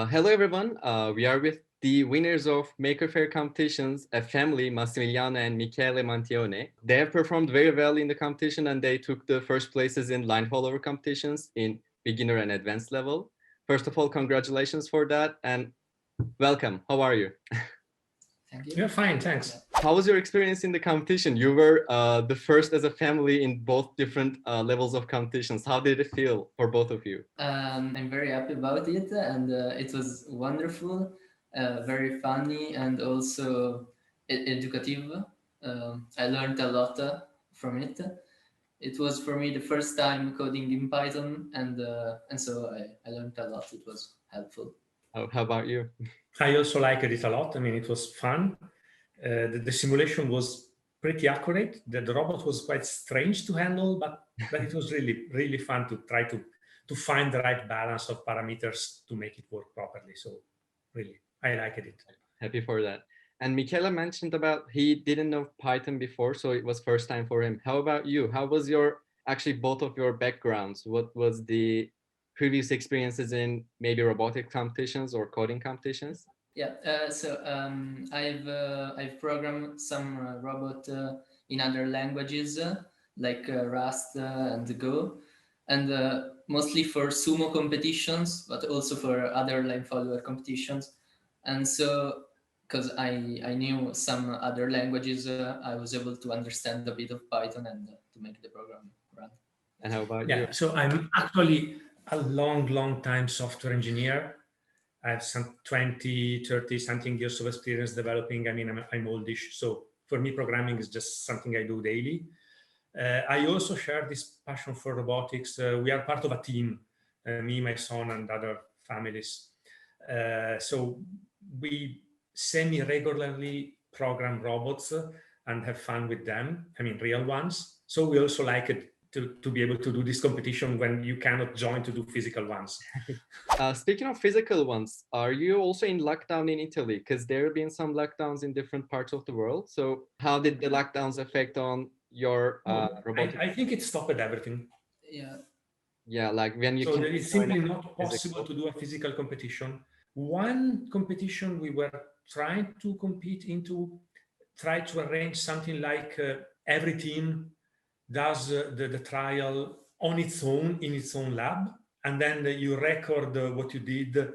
Hello, everyone. We are with the winners of Maker Faire competitions, a family, Massimiliano and Michele Mantione. They have performed very well in the competition and they took the first places in line follower competitions in beginner and advanced level. First of all, congratulations for that and welcome. How are you? Thank you. Yeah, fine, thanks. How was your experience in the competition? You were the first as a family in both different levels of competitions. How did it feel for both of you? I'm very happy about it, and it was wonderful, very funny, and also educative. I learned a lot from it. It was for me the first time coding in Python, and so I learned a lot. It was helpful. How about you? I also liked it a lot. I mean, it was fun. The simulation was pretty accurate. The robot was quite strange to handle, but it was really fun to try to find the right balance of parameters to make it work properly. So really, I liked it. Happy for that. And Michela mentioned about he didn't know Python before, so it was first time for him. How about you? How was your, actually both of your backgrounds? What was the previous experiences in maybe robotic competitions or coding competitions? Yeah, I've programmed some robot in other languages like Rust and Go, and mostly for sumo competitions, but also for other line follower competitions. And so, because I knew some other languages, I was able to understand a bit of Python and to make the program run. And how about you? Yeah, so I'm actually a long time software engineer. I have some 20, 30 something years of experience developing. I mean, I'm oldish. So for me, programming is just something I do daily. I also share this passion for robotics. We are part of a team, me, my son, and other families. So we semi-regularly program robots and have fun with them. I mean, real ones. So we also like it to be able to do this competition when you cannot join to do physical ones. Speaking of physical ones, are you also in lockdown in Italy? Because there have been some lockdowns in different parts of the world. So how did the lockdowns affect on your robotic? I think it stopped everything. Yeah. Yeah, like when you So can it's join simply not possible physical. to do a physical competition. One competition we were trying to compete into, try to arrange something like every team does the trial on its own in its own lab, and then you record what you did.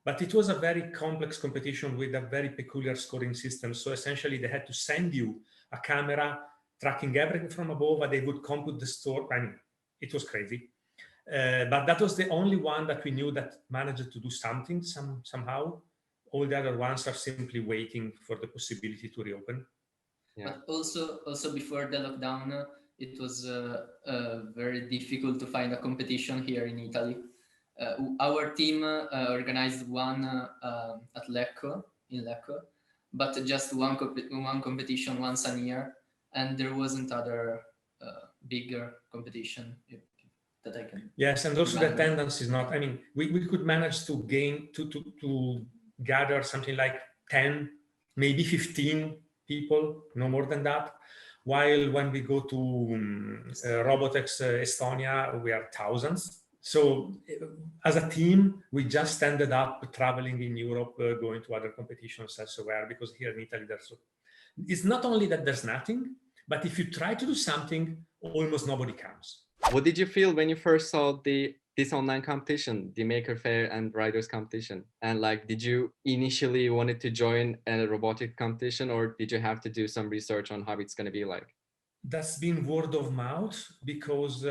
But it was a very complex competition with a very peculiar scoring system. So essentially, they had to send you a camera tracking everything from above, and they would compute the store. I mean, it was crazy. But that was the only one that we knew that managed to do something somehow. All the other ones are simply waiting for the possibility to reopen. Yeah. But also before the lockdown, it was very difficult to find a competition here in Italy. Our team organized one at Lecco, in Lecco, but just one competition once a year, and there wasn't other bigger competition that I can. Yes, and also the remember. attendance is not. I mean, we could manage to gain to gather something like 10, maybe 15 people, no more than that. While when we go to Robotex Estonia, we are thousands. So as a team, we just ended up traveling in Europe, going to other competitions elsewhere, because here in Italy, it's not only that there's nothing, but if you try to do something, almost nobody comes. What did you feel when you first saw this online competition, the Maker Faire and Riders competition? And like, did you initially wanted to join a robotic competition, or did you have to do some research on how it's going to be like? That's been word of mouth because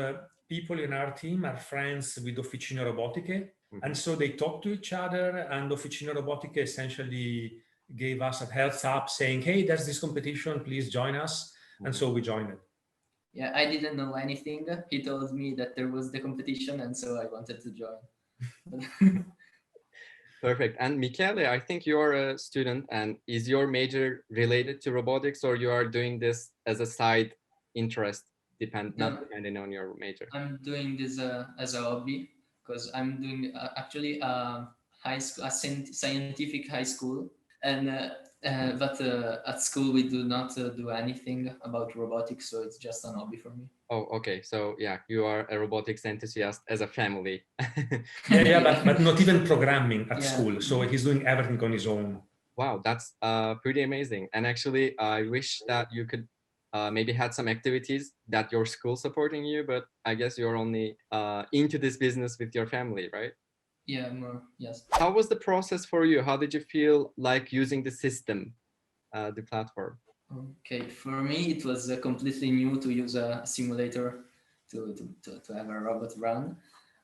people in our team are friends with Officine Robotiche. And so they talk to each other, and Officine Robotiche essentially gave us a heads up saying, hey, there's this competition, please join us. And so we joined it. Yeah, I didn't know anything. He told me that there was the competition, and so I wanted to join. Perfect. And Michele, I think you're a student, and is your major related to robotics, or you are doing this as a side interest, not depending on your major? I'm doing this as a hobby because I'm doing actually a scientific high school, and but at school we do not do anything about robotics, so it's just an hobby for me. Oh, okay. So yeah, you are a robotics enthusiast as a family. Yeah, but not even programming at Yeah. school. So he's doing everything on his own. Wow, that's pretty amazing. And actually, I wish that you could maybe had some activities that your school supporting you, but I guess you're only into this business with your family, right? Yeah, more, yes. How was the process for you? How did you feel like using the system, the platform? Okay, for me it was completely new to use a simulator to have a robot run,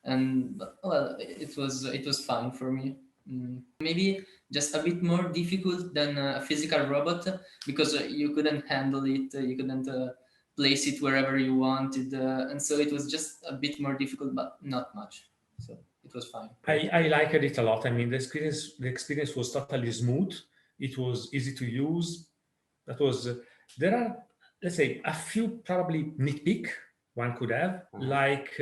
and well, it was fine for me. Maybe just a bit more difficult than a physical robot because you couldn't handle it, you couldn't place it wherever you wanted, and so it was just a bit more difficult, but not much. So it was fine. I liked it a lot. I mean, the experience was totally smooth. It was easy to use. That was there are, let's say, a few probably nitpick one could have, like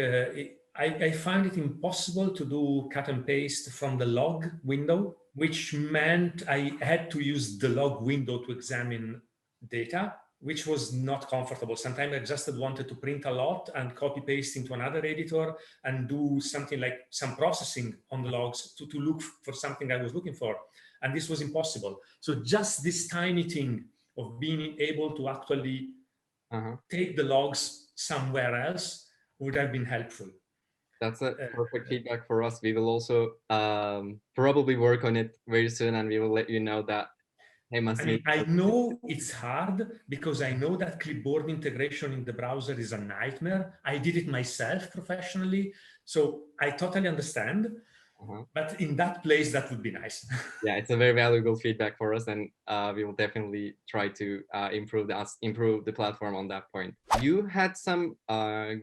I find it impossible to do cut and paste from the log window, which meant I had to use the log window to examine data, which was not comfortable. Sometimes I just wanted to print a lot and copy paste into another editor and do something like some processing on the logs to look for something I was looking for. And this was impossible. So just this tiny thing of being able to actually take the logs somewhere else would have been helpful. That's a perfect feedback for us. We will also probably work on it very soon, and we will let you know that. Hey, I know it's hard because I know that clipboard integration in the browser is a nightmare. I did it myself professionally, so I totally understand. But in that place, that would be nice. Yeah, it's a very valuable feedback for us, and we will definitely try to improve the platform on that point. You had some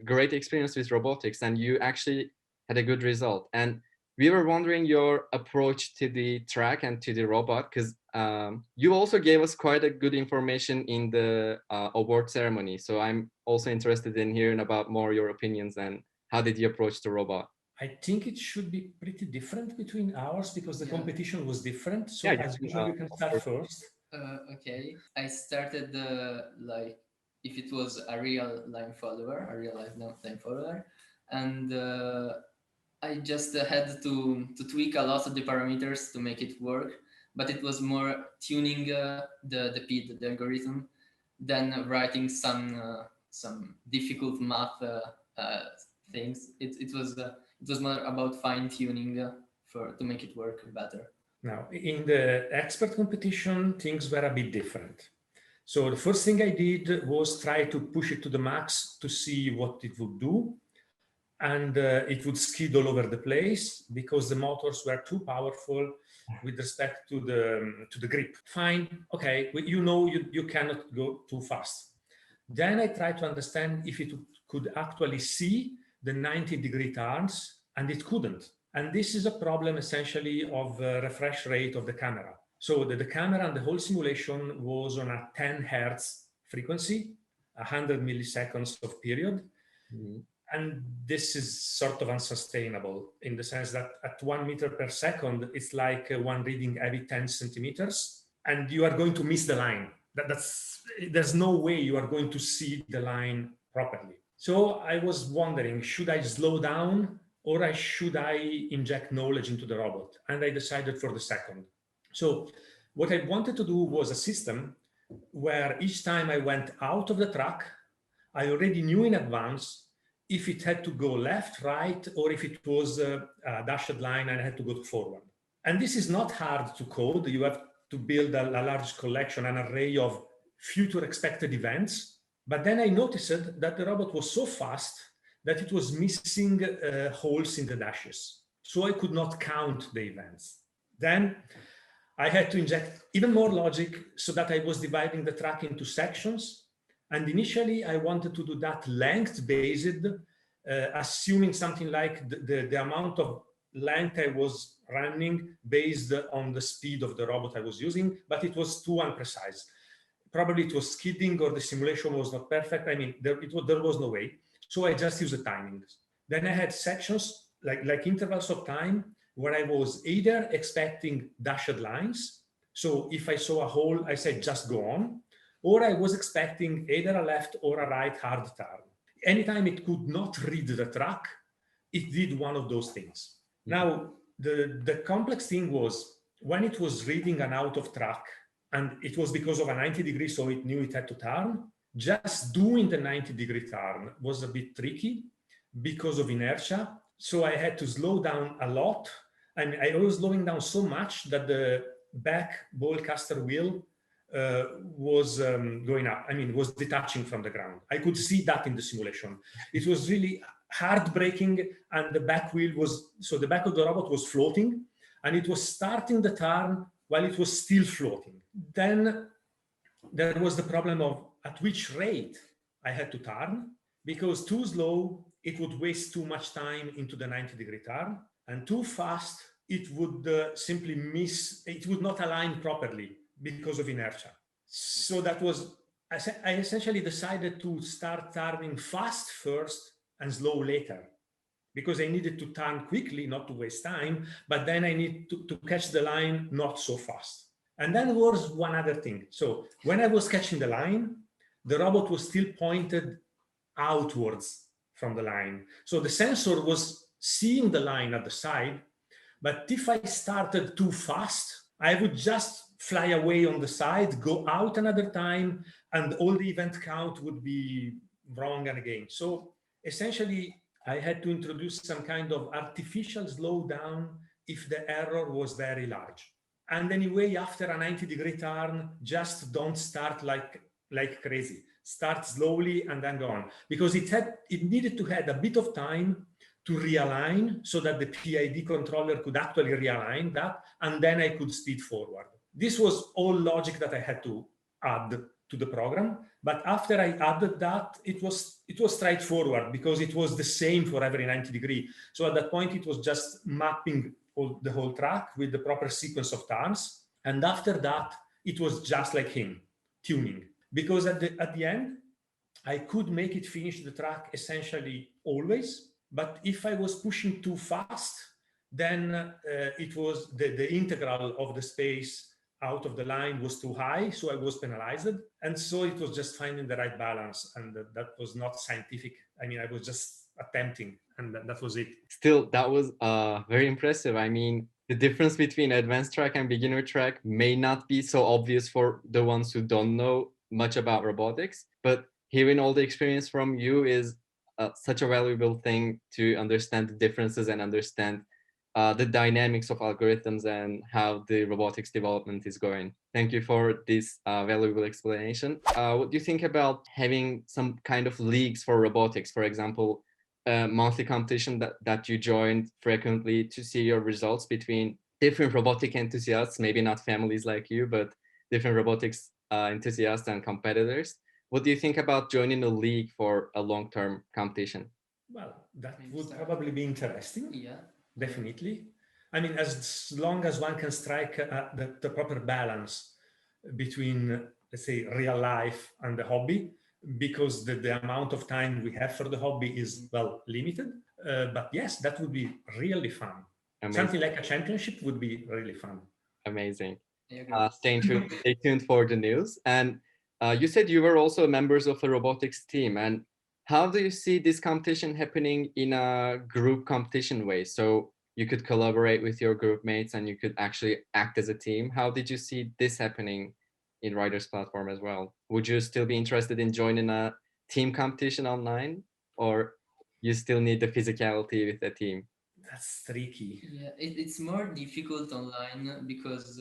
great experience with robotics, and you actually had a good result. And we were wondering your approach to the track and to the robot, because you also gave us quite a good information in the award ceremony. So I'm also interested in hearing about more your opinions and how did you approach the robot? I think it should be pretty different between ours because the competition was different. So Yeah, as usual, you can start first. Okay, I started like if it was a real line follower, and I just had to tweak a lot of the parameters to make it work. But it was more tuning the PID, the algorithm, than writing some difficult math things. It was more about fine tuning to make it work better. Now, in the expert competition, things were a bit different. So the first thing I did was try to push it to the max to see what it would do. And it would skid all over the place because the motors were too powerful with respect to the grip. Fine, okay, you cannot go too fast. Then I tried to understand if it could actually see the 90-degree turns, and it couldn't. And this is a problem essentially of refresh rate of the camera. So the camera and the whole simulation was on a 10 hertz frequency, 100 milliseconds of period. And this is sort of unsustainable in the sense that at 1 meter per second, it's like one reading every 10 centimeters, and you are going to miss the line. There's no way you are going to see the line properly. So I was wondering, should I slow down or should I inject knowledge into the robot? And I decided for the second. So what I wanted to do was a system where each time I went out of the track, I already knew in advance if it had to go left, right, or if it was a dashed line and I had to go forward. And this is not hard to code. You have to build a large collection, an array of future expected events. But then I noticed that the robot was so fast that it was missing holes in the dashes. So I could not count the events. Then I had to inject even more logic so that I was dividing the track into sections. And initially, I wanted to do that length-based, assuming something like the amount of length I was running based on the speed of the robot I was using, but it was too imprecise. Probably it was skidding or the simulation was not perfect. I mean, there was no way. So I just used the timings. Then I had sections, like intervals of time, where I was either expecting dashed lines, So if I saw a hole, I said, just go on. Or I was expecting either a left or a right hard turn. Anytime it could not read the track, it did one of those things. Now, the complex thing was when it was reading an out of track, and it was because of a 90 degrees, so it knew it had to turn. Just doing the 90-degree turn was a bit tricky because of inertia. So I had to slow down a lot. And I was slowing down so much that the back ball caster wheel was going up. I mean, was detaching from the ground. I could see that in the simulation. It was really heartbreaking, and the back wheel was, so the back of the robot was floating, and it was starting the turn while it was still floating. Then there was the problem of at which rate I had to turn, because too slow, it would waste too much time into the 90-degree turn, and too fast, it would simply miss, it would not align properly because of inertia. So that was, I essentially decided to start turning fast first and slow later, because I needed to turn quickly, not to waste time, but then I need to catch the line not so fast. And then there was one other thing. So when I was catching the line, the robot was still pointed outwards from the line. So the sensor was seeing the line at the side, but if I started too fast, I would just fly away on the side, go out another time, and all the event count would be wrong and again. So essentially, I had to introduce some kind of artificial slowdown if the error was very large. And anyway, after a 90-degree turn, just don't start like crazy. Start slowly and then go on, because it needed to have a bit of time to realign so that the PID controller could actually realign that, and then I could speed forward. This was all logic that I had to add to the program, but after I added that, it was straightforward, because it was the same for every 90 degree. So at that point, it was just mapping the whole track with the proper sequence of turns, and after that, it was just like him, tuning. Because at the end, I could make it finish the track essentially always, but if I was pushing too fast, then it was the integral of the space out of the line was too high, so I was penalized. And so it was just finding the right balance, and that was not scientific. I mean, I was just attempting, and that was it. Still, that was very impressive. I mean, the difference between advanced track and beginner track may not be so obvious for the ones who don't know much about robotics, but hearing all the experience from you is such a valuable thing to understand the differences and understand the dynamics of algorithms and how the robotics development is going. Thank you for this valuable explanation. What do you think about having some kind of leagues for robotics? For example, a monthly competition that you joined frequently to see your results between different robotic enthusiasts, maybe not families like you, but different robotics enthusiasts and competitors. What do you think about joining a league for a long-term competition? Well, that would probably be interesting. Yeah. Definitely. I mean, as long as one can strike the proper balance between, let's say, real life and the hobby, because the amount of time we have for the hobby is, well, limited. But yes, that would be really fun. Amazing. Something like a championship would be really fun. Amazing. Stay tuned for the news. And you said you were also members of a robotics team. And how do you see this competition happening in a group competition way? So you could collaborate with your group mates and you could actually act as a team. How did you see this happening in Riders platform as well? Would you still be interested in joining a team competition online, or you still need the physicality with a team? That's tricky. Yeah, it's more difficult online because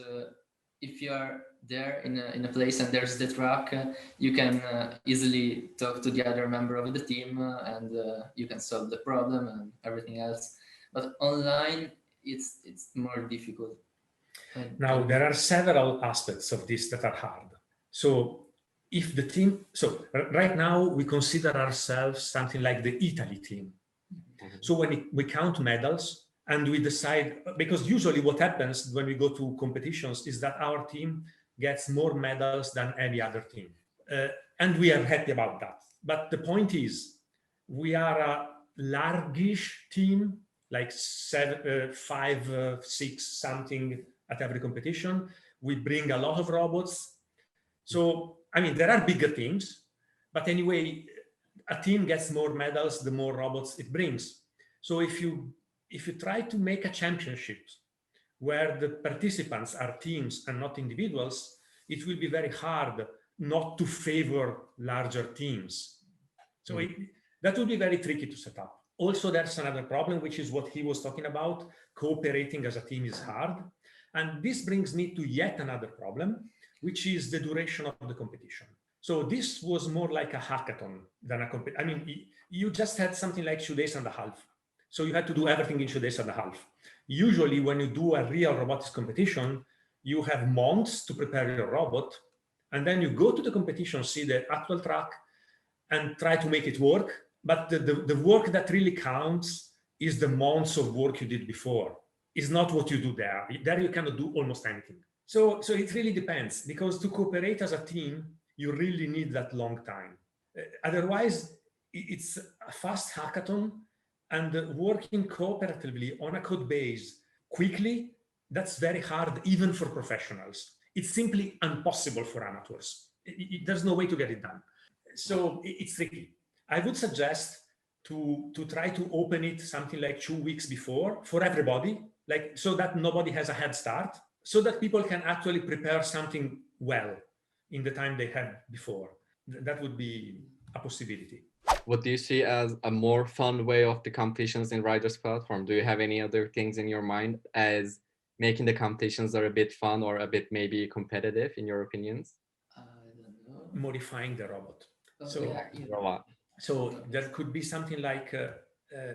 if you are there in a place and there's the track, you can easily talk to the other member of the team and you can solve the problem and everything else. But online, it's more difficult. Now, there are several aspects of this that are hard. So if the team, so right now we consider ourselves something like the Italy team. Mm-hmm. So when we count medals, and we decide, because usually what happens when we go to competitions is that our team gets more medals than any other team. And we are happy about that. But the point is, we are a largish team, like 5, 6 something at every competition. we bring a lot of robots. So, I mean, there are bigger teams, but anyway, a team gets more medals the more robots it brings. So if you try to make a championship where the participants are teams and not individuals, it will be very hard not to favor larger teams. So that will be very tricky to set up. Also, there's another problem, which is what he was talking about. Cooperating as a team is hard. And this brings me to yet another problem, which is the duration of the competition. So this was more like a hackathon than a competition. I mean, you just had something like 2 days and a half. So you had to do everything in 2 days and a half. Usually when you do a real robotics competition, you have months to prepare your robot, and then you go to the competition, see the actual track, and try to make it work. But the work that really counts is the months of work you did before. It's not what you do there. There you cannot do almost anything. So it really depends, because to cooperate as a team, you really need that long time. Otherwise, it's a fast hackathon, and working cooperatively on a code base quickly, that's very hard even for professionals. It's simply impossible for amateurs. There's no way to get it done. So it's tricky. I would suggest to try to open it something like 2 weeks before for everybody, like so that nobody has a head start, so that people can actually prepare something well in the time they had before. That would be a possibility. What do you see as a more fun way of the competitions in Riders platform? Do you have any other things in your mind as making the competitions are a bit fun or a bit maybe competitive in your opinions? I don't know. Modifying the robot. Oh, So there could be something like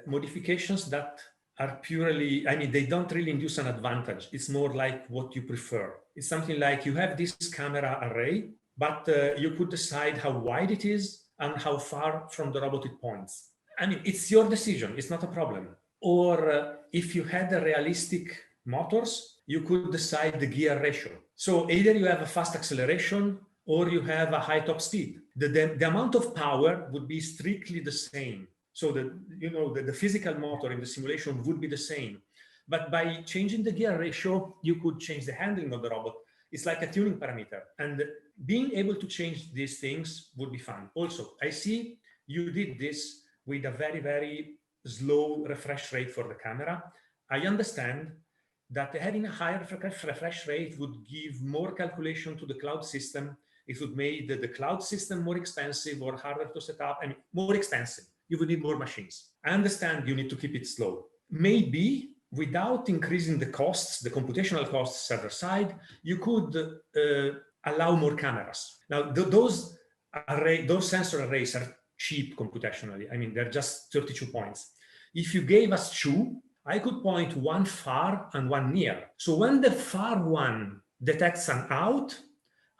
modifications that are purely, I mean, they don't really induce an advantage. It's more like what you prefer. It's something like you have this camera array, but you could decide how wide it is and how far from the robot it points. I mean, it's your decision. It's not a problem. Or if you had a realistic motors, you could decide the gear ratio. So either you have a fast acceleration or you have a high top speed. The amount of power would be strictly the same. So the physical motor in the simulation would be the same. But by changing the gear ratio, you could change the handling of the robot. It's like a tuning parameter. And being able to change these things would be fun. Also, I see you did this with a very, very slow refresh rate for the camera. I understand that having a higher refresh rate would give more calculation to the cloud system. It would make the cloud system more expensive or harder to set up. I mean, more expensive. You would need more machines. I understand you need to keep it slow. Maybe without increasing the costs, the computational costs server side, you could allow more cameras. Now, those sensor arrays are cheap computationally. I mean, they're just 32 points. If you gave us 2, I could point one far and one near. So when the far one detects an out,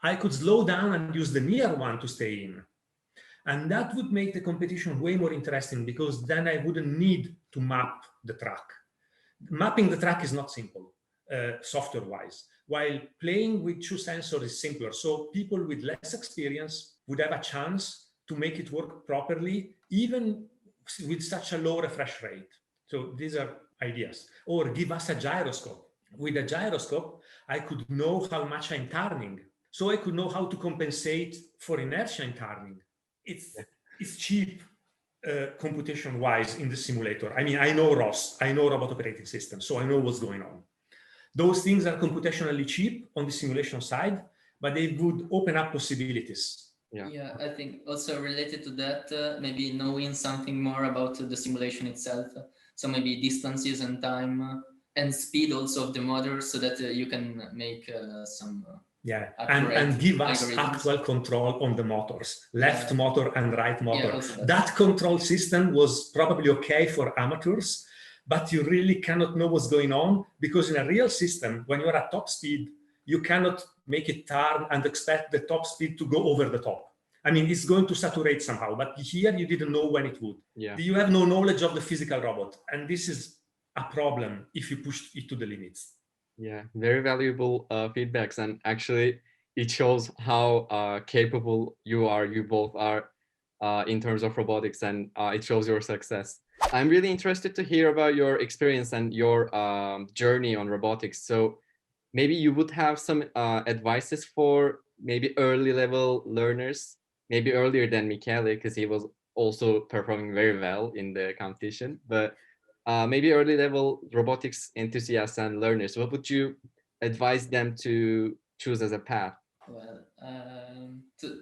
I could slow down and use the near one to stay in. And that would make the competition way more interesting, because then I wouldn't need to map the track. Mapping the track is not simple, software-wise, while playing with 2 sensors is simpler. So people with less experience would have a chance to make it work properly, even with such a low refresh rate. So these are ideas. Or give us a gyroscope. With a gyroscope, I could know how much I'm turning. So I could know how to compensate for inertia in turning. It's cheap computation-wise in the simulator. I mean, I know ROS, I know Robot Operating System, so I know what's going on. Those things are computationally cheap on the simulation side, but they would open up possibilities. Yeah, I think also related to that, maybe knowing something more about the simulation itself. So maybe distances and time and speed also of the motor, so that you can make some and give us actual control on the motors, left motor and right motor. That control system was probably okay for amateurs, but you really cannot know what's going on, because in a real system, when you're at top speed, you cannot make it turn and expect the top speed to go over the top. I mean, it's going to saturate somehow, but here you didn't know when it would. Yeah. You have no knowledge of the physical robot, and this is a problem if you push it to the limits. Yeah, very valuable feedbacks, and actually it shows how capable you both are in terms of robotics, and it shows your success. I'm really interested to hear about your experience and your journey on robotics. So maybe you would have some advices for maybe early level learners, maybe earlier than Michele, because he was also performing very well in the competition, but maybe early level robotics enthusiasts and learners, what would you advise them to choose as a path? Well,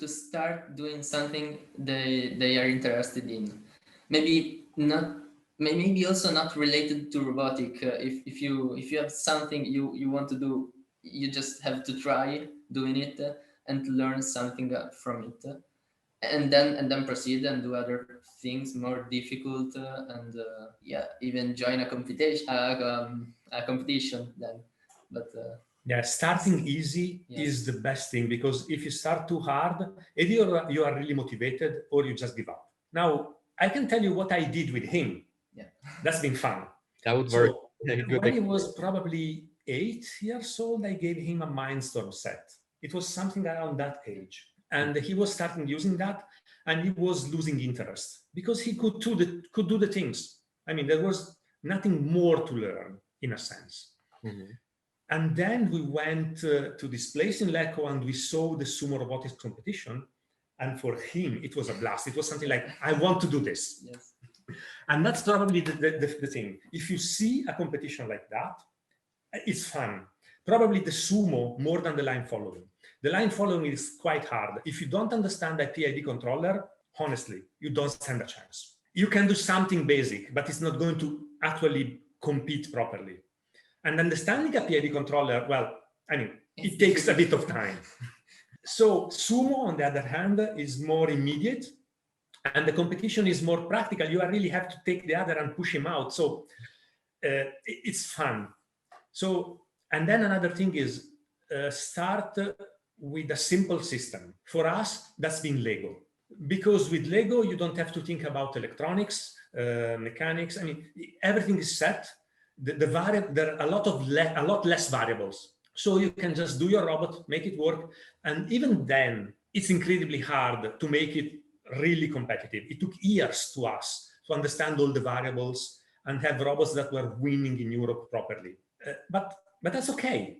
to start doing something they are interested in, maybe not, maybe also not related to robotic. If you have something you want to do, you just have to try doing it and learn something from it, and then proceed and do other things more difficult, and yeah, even join a competition then. But Yeah, starting easy yes. is the best thing, because if you start too hard, either you are really motivated or you just give up. Now, I can tell you what I did with him. Yeah. That's been fun. That would work. So Good. when he was probably 8 years old, I gave him a Mindstorm set. It was something around that age. And he was starting using that, and he was losing interest because he could do the things. I mean, there was nothing more to learn, in a sense. Mhm. And then we went to this place in Lecco, and we saw the sumo robotics competition. And for him, it was a blast. It was something like, I want to do this. Yes. And that's probably the thing. If you see a competition like that, it's fun. Probably the sumo more than the line following. The line following is quite hard. If you don't understand the PID controller, honestly, you don't stand a chance. You can do something basic, but it's not going to actually compete properly. And understanding a PID controller, well, I mean, it takes a bit of time. So sumo, on the other hand, is more immediate, and the competition is more practical. You really have to take the other and push him out. So it's fun. So, and then another thing is start with a simple system. For us, that's been Lego. Because with Lego, you don't have to think about electronics, mechanics. I mean, everything is set. There are a lot less variables. So you can just do your robot, make it work. And even then, it's incredibly hard to make it really competitive. It took years to us to understand all the variables and have robots that were winning in Europe properly. But that's okay.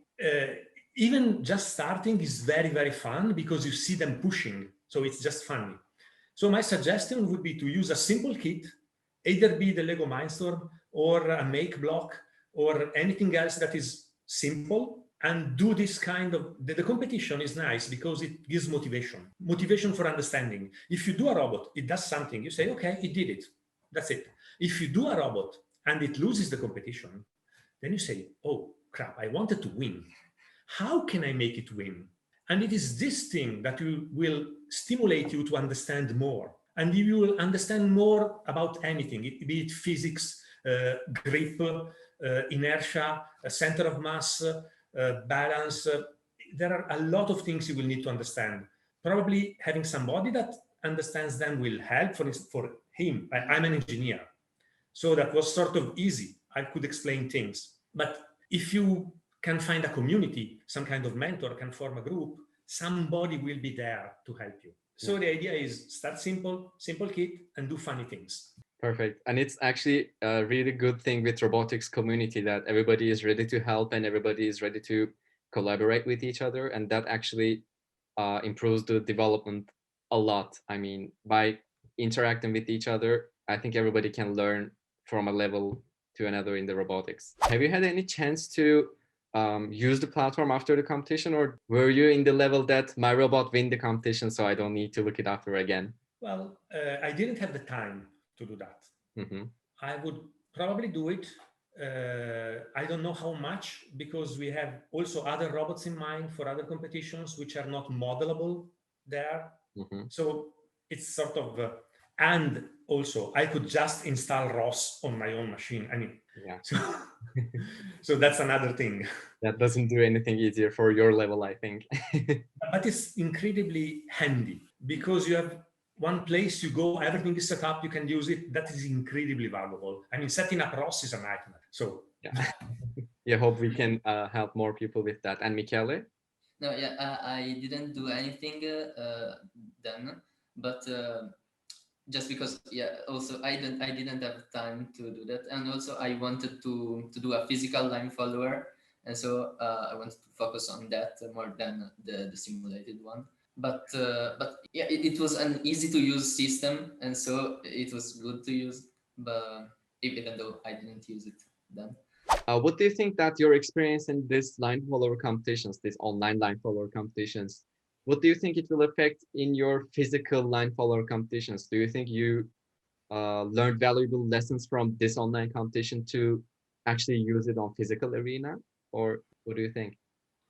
Even just starting is very, very fun because you see them pushing. So it's just funny. So my suggestion would be to use a simple kit, either be the Lego Mindstorm or a make block or anything else that is simple, and do this kind of, the competition is nice because it gives motivation for understanding. If you do a robot, it does something, you say, okay, it did it. That's it. If you do a robot and it loses the competition, then you say, oh crap, I wanted to win. How can I make it win? And it is this thing that will stimulate you to understand more. And you will understand more about anything, be it physics, grip, inertia, center of mass, balance. There are a lot of things you will need to understand. Probably having somebody that understands them will help. For him, I'm an engineer, so that was sort of easy. I could explain things. But if you can find a community, some kind of mentor, can form a group, somebody will be there to help you. So the idea is start simple kit, and do funny things. Perfect. And it's actually a really good thing with robotics community that everybody is ready to help and everybody is ready to collaborate with each other. And that actually improves the development a lot. I mean, by interacting with each other, I think everybody can learn from a level to another in the robotics. Have you had any chance to use the platform after the competition, or were you in the level that my robot win the competition, so I don't need to look it after again? Well, I didn't have the time to do that. Mm-hmm. I would probably do it. I don't know how much, because we have also other robots in mind for other competitions which are not modelable there. Mm-hmm. So it's sort of, and also I could just install ROS on my own machine. I mean, yeah. So that's another thing. That doesn't do anything easier for your level, I think. But it's incredibly handy because you have one place you go, everything is set up, you can use it. That is incredibly valuable. I mean, setting up ROS is a nightmare. So yeah, yeah. Hope we can help more people with that. And Michele? No, yeah, I didn't do anything then, but just because, yeah, also I didn't have time to do that, and also I wanted to do a physical line follower and so I wanted to focus on that more than the simulated one. But yeah, it was an easy to use system, and so it was good to use. But even though I didn't use it then. What do you think that your experience in this line follower competitions, these online line follower competitions, what do you think it will affect in your physical line follower competitions? Do you think you learned valuable lessons from this online competition to actually use it on physical arena? Or what do you think?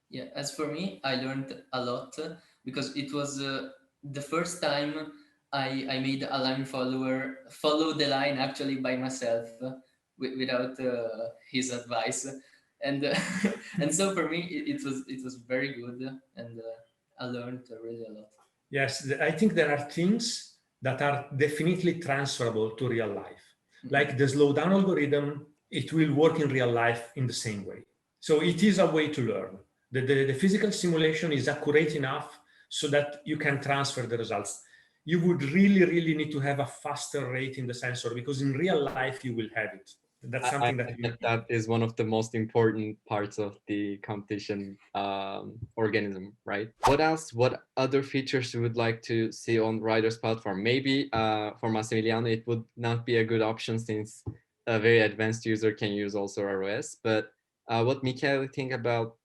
Yeah, as for me, I learned a lot because it was the first time I made a line follower follow the line actually by myself without his advice, and and so for me it was very good, and I learned really a lot. Yes, I think there are things that are definitely transferable to real life. Like the slowdown algorithm, it will work in real life in the same way. So it is a way to learn. The physical simulation is accurate enough so that you can transfer the results. You would really, really need to have a faster rate in the sensor because in real life you will have it. That's something that you... that is one of the most important parts of the competition organism, right? What else? What other features you would like to see on Riders platform? Maybe for Massimiliano, it would not be a good option since a very advanced user can use also ROS. But what Michele think about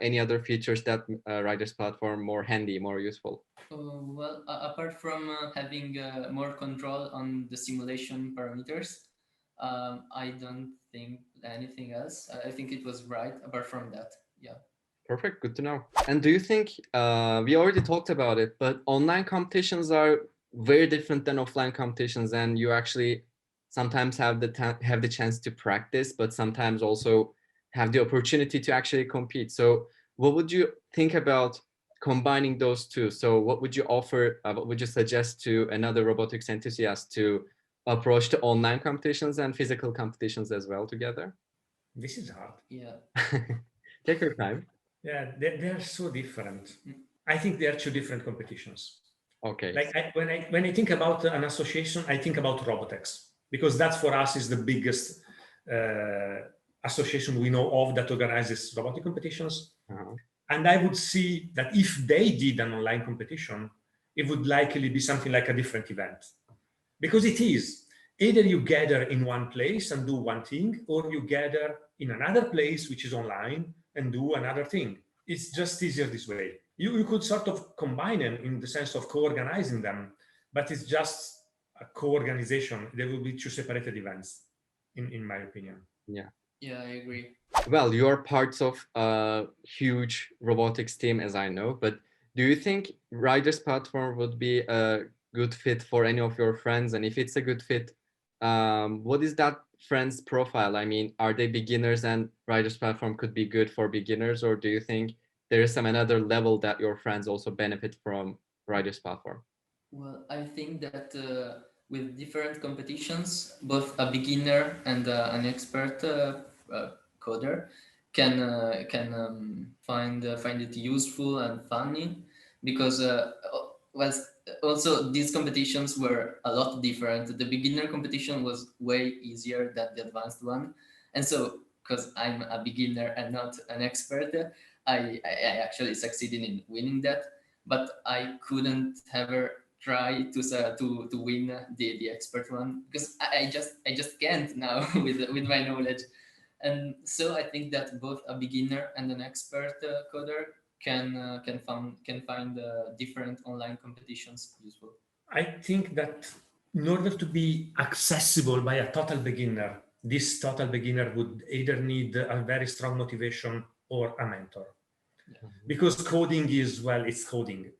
any other features that Riders platform more handy, more useful? Well, apart from having more control on the simulation parameters, I don't think anything else. I think it was right. Apart from that, yeah. Perfect. Good to know. And do you think we already talked about it, but online competitions are very different than offline competitions, and you actually sometimes have the chance to practice, but sometimes also have the opportunity to actually compete. So, what would you think about combining those two? So, what would you offer? What would you suggest to another robotics enthusiast to approach the online competitions and physical competitions as well together? This is hard. Yeah. Take your time. Yeah, they're so different. I think they are two different competitions. Okay. Like when I think about an association, I think about Robotex because that for us is the biggest association we know of that organizes robotic competitions. And I would see that if they did an online competition, it would likely be something like a different event. Because it is. Either you gather in one place and do one thing, or you gather in another place, which is online, and do another thing. It's just easier this way. You could sort of combine them in the sense of co-organizing them, but it's just a co-organization. There will be two separated events, in my opinion. Yeah. Yeah, I agree. Well, you're parts of a huge robotics team, as I know, but do you think Riders platform would be a good fit for any of your friends? And if it's a good fit, what is that friend's profile? I mean, are they beginners and Riders platform could be good for beginners, or do you think there is some another level that your friends also benefit from Riders platform? Well, I think that with different competitions, both a beginner and an expert coder can find it useful and funny, because well, also these competitions were a lot different. The beginner competition was way easier than the advanced one, and so because I'm a beginner and not an expert, I actually succeeded in winning that, but I couldn't ever try to win the expert one because I just can't now with my knowledge. And so I think that both a beginner and an expert coder can find different online competitions useful. I think that in order to be accessible by a total beginner, this total beginner would either need a very strong motivation or a mentor. Yeah. Because coding is, well, it's coding.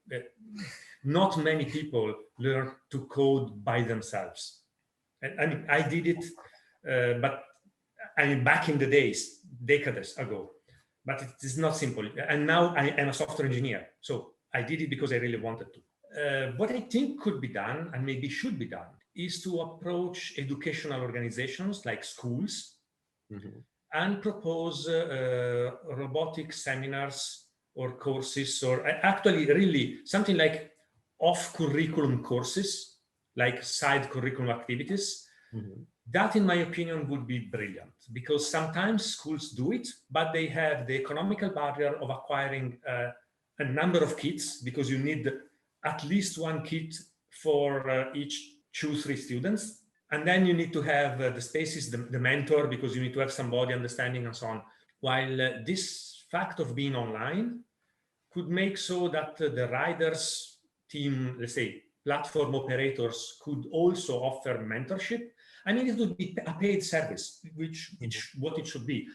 Not many people learn to code by themselves. And I mean, I did it, but I mean, back in the days, decades ago. But it is not simple. And now I am a software engineer. So I did it because I really wanted to. What I think could be done, and maybe should be done, is to approach educational organizations like schools and propose robotic seminars or courses, or actually really something like off-curriculum courses, like side curriculum activities, That, in my opinion, would be brilliant, because sometimes schools do it, but they have the economical barrier of acquiring a number of kits, because you need at least one kit for each 2-3 students. And then you need to have the spaces, the mentor, because you need to have somebody understanding and so on. While this fact of being online could make so that the riders team, let's say, platform operators could also offer mentorship. I mean, it would be a paid service, which what it should be.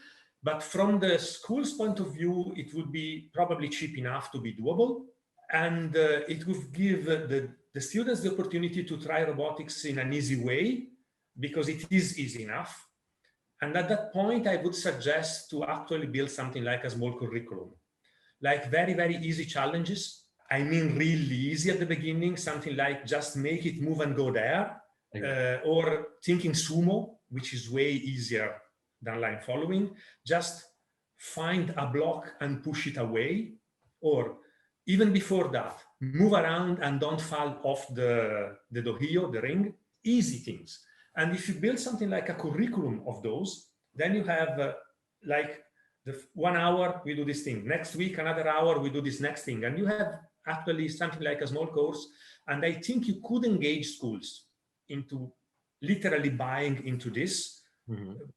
But from the school's point of view, it would be probably cheap enough to be doable. And it would give the students the opportunity to try robotics in an easy way, because it is easy enough. And at that point, I would suggest to actually build something like a small curriculum, like very, very easy challenges. I mean, really easy at the beginning, something like just make it move and go there, or thinking sumo, which is way easier than line following. Just find a block and push it away, or even before that, move around and don't fall off the dohio, the ring. Easy things. And if you build something like a curriculum of those, then you have like the 1 hour we do this thing, next week another hour we do this next thing, and you have actually something like a small course. And I think you could engage schools into literally buying into this,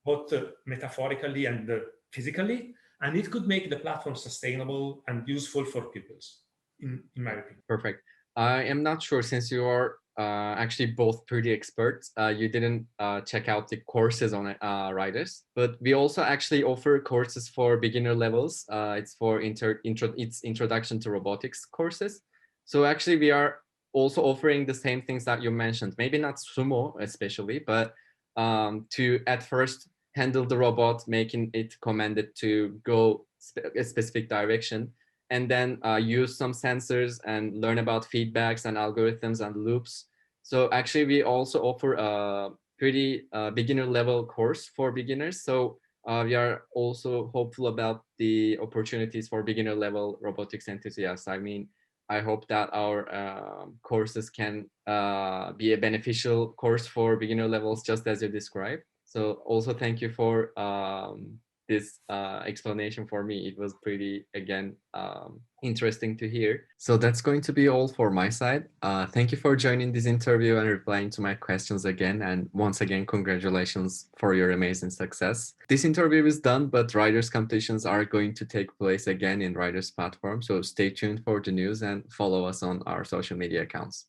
both metaphorically and physically, and it could make the platform sustainable and useful for pupils, in my opinion. Perfect. I am not sure, since you are actually both pretty experts, you didn't check out the courses on Riders, but we also actually offer courses for beginner levels. It's for it's introduction to robotics courses. So actually we are also offering the same things that you mentioned, maybe not sumo especially, but to at first handle the robot, making it commanded to go a specific direction, and then use some sensors and learn about feedbacks and algorithms and loops. So actually we also offer a pretty beginner level course for beginners. So we are also hopeful about the opportunities for beginner level robotics enthusiasts. I mean, I hope that our courses can be a beneficial course for beginner levels, just as you described. So also thank you for this explanation for me. It was pretty, again, interesting to hear. So that's going to be all for my side. Thank you for joining this interview and replying to my questions again. And once again, congratulations for your amazing success. This interview is done, but Riders competitions are going to take place again in Riders platform. So stay tuned for the news and follow us on our social media accounts.